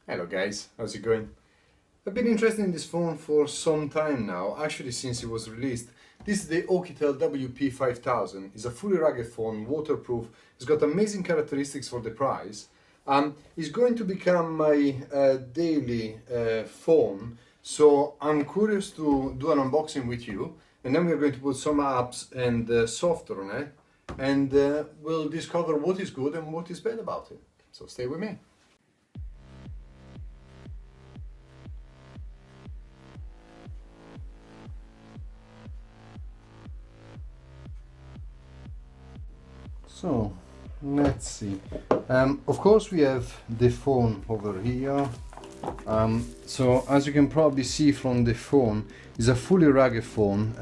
Hello guys, how's it going? I've been interested in this phone for some time now, actually since it was released. This is the OUKITEL WP5000. It's a fully rugged phone, waterproof. It's got amazing characteristics for the price. It's going to become my daily phone, so I'm curious to do an unboxing with you, and then we're going to put some apps and software on it, and we'll discover what is good and what is bad about it. So stay with me. So let's see. Of course we have the phone over here. So as you can probably see from the phone, it's a fully rugged phone,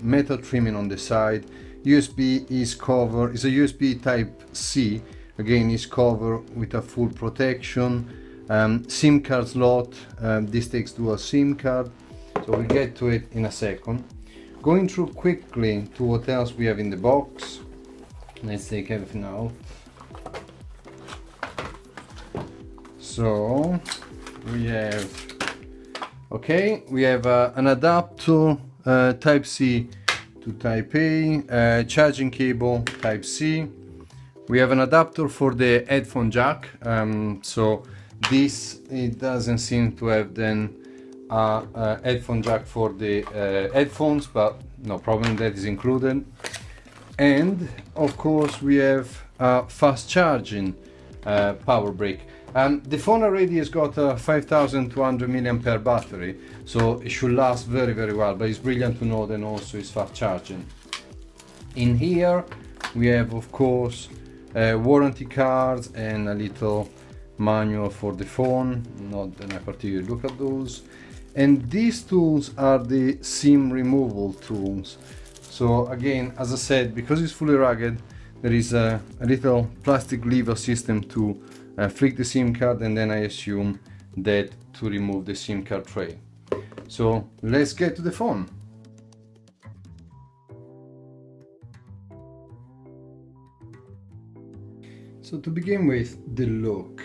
metal trimming on the side. USB is covered, it's a USB type C. Again, it's covered with a full protection. SIM card slot, this takes dual SIM card. So we'll get to it in a second. Going through quickly to what else we have in the box. Let's take everything out. So we have an adapter type C to type A, charging cable type C. We have an adapter for the headphone jack. So this, it doesn't seem to have then a headphone jack for the headphones, but no problem, that is included. And of course we have a fast charging power brick. The phone already has got a 5200 mAh battery, so it should last very well, but it's brilliant to know that also it's fast charging. In here we have of course warranty cards and a little manual for the phone, not that I particularly look at those. And these tools are the SIM removal tools. So again, as I said, because it's fully rugged, there is a little plastic lever system to flick the SIM card, and then I assume that to remove the SIM card tray. So let's get to the phone. So to begin with, the look.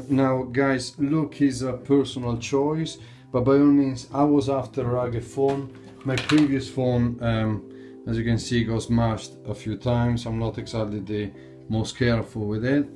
Now guys, look is a personal choice, but by all means, I was after a rugged phone. My previous phone, as you can see, got smashed a few times. I'm not exactly the most careful with it.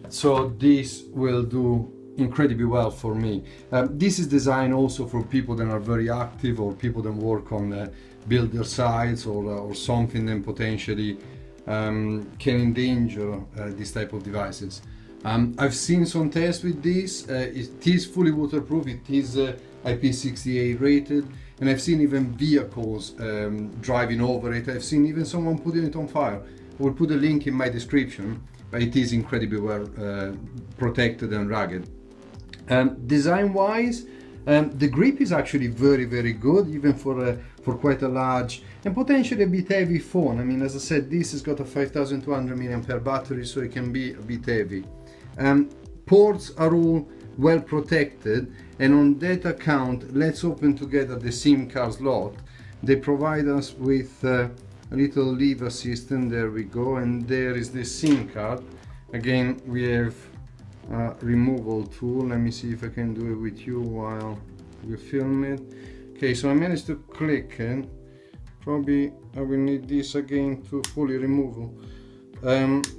So this will do incredibly well for me. This is designed also for people that are very active, or people that work on builder sites, or something that potentially can endanger this type of devices. I've seen some tests with this. It is fully waterproof, it is IP68 rated, and I've seen even vehicles driving over it. I've seen even someone putting it on fire. I will put a link in my description, but it is incredibly well protected and rugged. Design wise, the grip is actually very good, even for quite a large and potentially a bit heavy phone. I mean, as I said, this has got a 5200 mAh battery, so it can be a bit heavy. Ports are all well protected, and on that account, let's open together the SIM card slot. They provide us with a little lever system. There we go, and there is the SIM card. Again, we have a removal tool. Let me see if I can do it with you while we film it. Okay, so I managed to click it. Probably I will need this again to fully remove.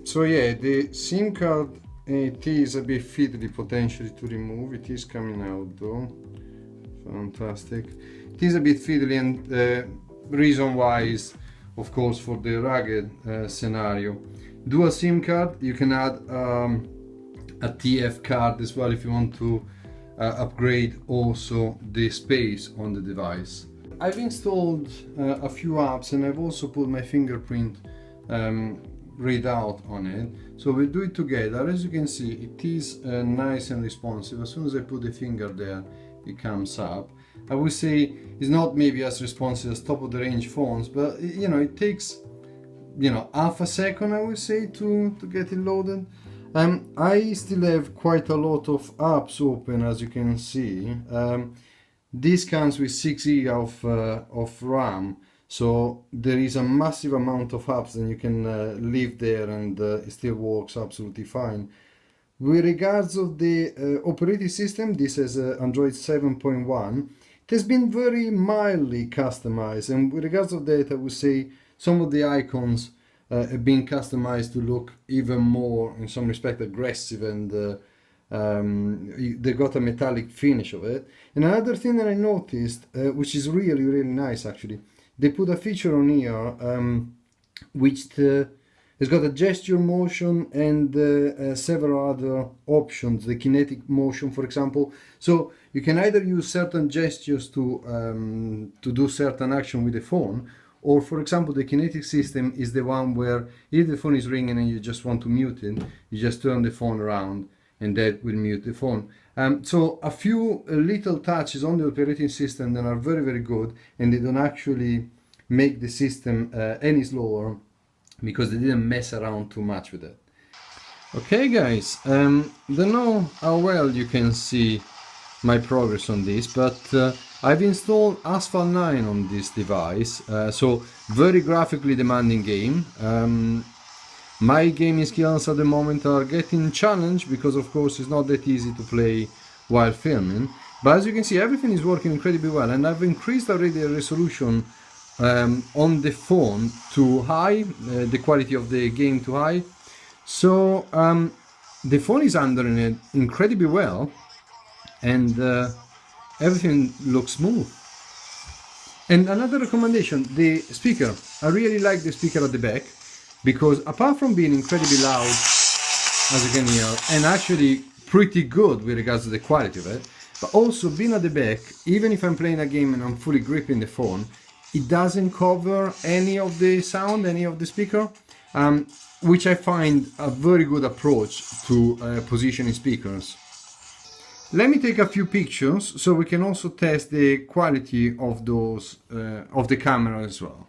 So yeah, the SIM card, it is a bit fiddly potentially to remove. It is coming out though. Fantastic. It is a bit fiddly, and the reason why is of course for the rugged scenario. Dual SIM card, you can add a TF card as well if you want to upgrade also the space on the device. I've installed a few apps, and I've also put my fingerprint readout on it, so we'll do it together. As you can see, it is nice and responsive. As soon as I put the finger there, it comes up. I would say it's not maybe as responsive as top of the range phones, but you know, it takes, you know, half a second, I would say, to get it loaded. I still have quite a lot of apps open, as you can see. This comes with 6 GB of RAM, so there is a massive amount of apps that you can leave there, and it still works absolutely fine. With regards of the operating system, this is Android 7.1. It has been very mildly customized, and with regards of that, I would say some of the icons have been customized to look even more, in some respect, aggressive, and they got a metallic finish of it. And another thing that I noticed, which is really, really nice actually, they put a feature on here which has got a gesture motion and several other options, the kinetic motion, for example. So you can either use certain gestures to do certain action with the phone, or for example, the kinetic system is the one where if the phone is ringing and you just want to mute it, you just turn the phone around and that will mute the phone. So a few little touches on the operating system that are very, very good, and they don't actually make the system any slower because they didn't mess around too much with it. Okay guys, don't know how well you can see my progress on this, but I've installed Asphalt 9 on this device, so very graphically demanding game. My gaming skills at the moment are getting challenged because of course it's not that easy to play while filming, but as you can see everything is working incredibly well, and I've increased already the resolution on the phone to high, the quality of the game to high, so the phone is handling it incredibly well, and everything looks smooth. And another recommendation, the speaker. I really like the speaker at the back, because apart from being incredibly loud, as you can hear, and actually pretty good with regards to the quality of it, but also being at the back, even if I'm playing a game and I'm fully gripping the phone, it doesn't cover any of the sound, any of the speaker, which I find a very good approach to positioning speakers. Let me take a few pictures so we can also test the quality of those of the camera as well.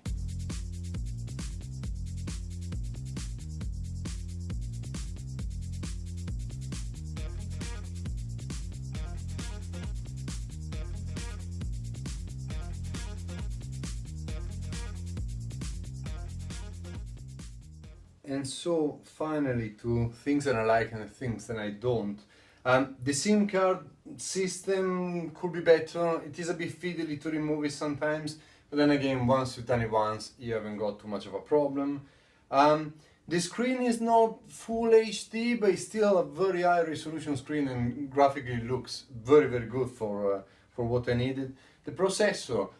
And so finally to things that I like and things that I don't. The SIM card system could be better. It is a bit fiddly to remove it sometimes, but then again, once you've done it once, you haven't got too much of a problem. The screen is not full HD, but it's still a very high resolution screen and graphically looks very, very good for what I needed. The processor,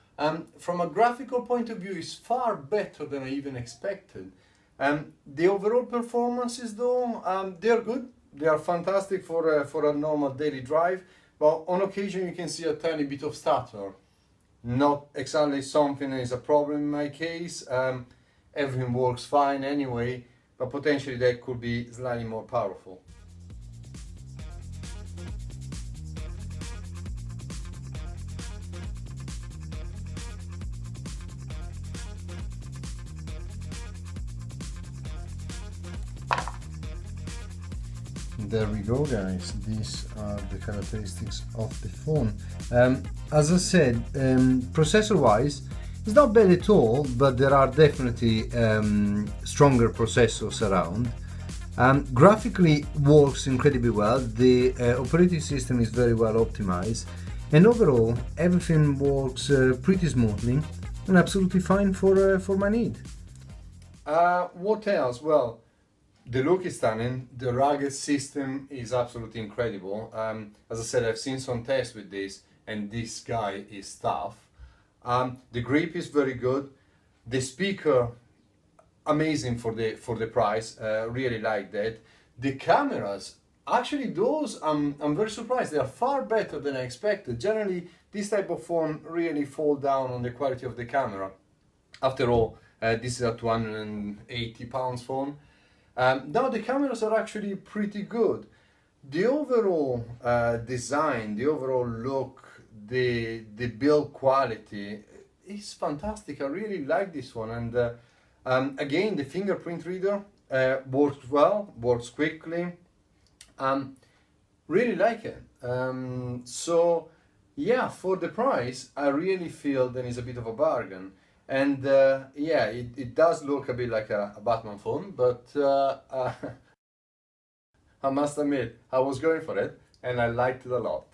from a graphical point of view, is far better than I even expected. The overall performances though, they are good. They are fantastic for a normal daily drive, but on occasion you can see a tiny bit of stutter. Not exactly something that is a problem in my case. Everything works fine anyway, but potentially that could be slightly more powerful. There we go guys, these are the characteristics of the phone. As I said, processor wise it's not bad at all, but there are definitely stronger processors around. Graphically works incredibly well, the operating system is very well optimized, and overall everything works pretty smoothly and absolutely fine for my need. What else? Well, the look is stunning, the rugged system is absolutely incredible. As I said, I've seen some tests with this and this guy is tough. The grip is very good, the speaker amazing for the price, really like that. The cameras, actually those I'm very surprised, they are far better than I expected. Generally this type of phone really fall down on the quality of the camera. After all, this is a £280 phone. Now the cameras are actually pretty good. The overall design, the overall look, the build quality is fantastic. I really like this one, and again the fingerprint reader works well, works quickly. Really like it. So yeah, for the price I really feel that is a bit of a bargain. And yeah, it does look a bit like a Batman phone, but I must admit, I was going for it and I liked it a lot.